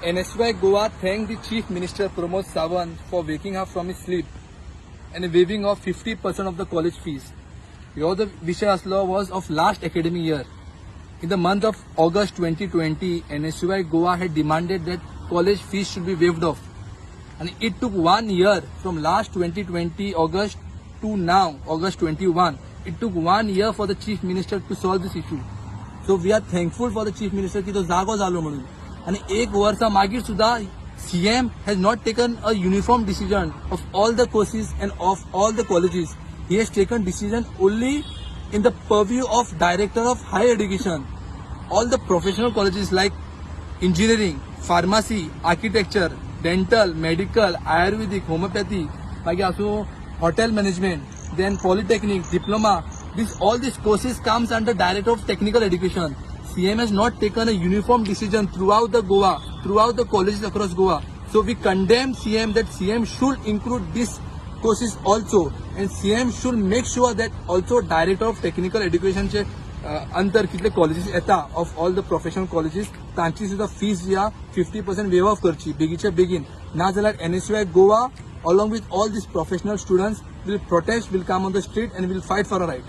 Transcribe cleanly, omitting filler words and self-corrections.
NSY Goa thanked the Chief Minister Pramod Sawant for waking up from his sleep and waiving off 50% of the college fees. Here the Vishay law was of last academic year. In the month of August 2020, NSY Goa had demanded that college fees should be waived off. And it took 1 year from last 2020 August to now August 21. It took 1 year for the Chief Minister to solve this issue. So we are thankful for the Chief Minister की तो जागो झालो म्हणून. आणि एक वर्षा मागीर सुद्धा CM has not taken a uniform decision of all the courses and of all the colleges. He has taken decision only in the purview of Director of Higher Education. All the professional colleges like engineering, pharmacy, architecture, dental, medical, Ayurvedic, homeopathy, मागीर आसो hotel management, then polytechnic, diploma. All these courses comes under Director of Technical Education. CM has not taken a uniform decision throughout the Goa, throughout the colleges across Goa. So we condemn CM that CM should include these courses also, and CM should make sure that also Director of Technical Education चे अंतर कितले colleges येता of all the professional colleges तांची सुद्धा fees जी 50% waive off करची बेगीचे बेगीन ना जाल्यार NSY Goa along with all these professional students will protest, will come on the street and will fight for a right.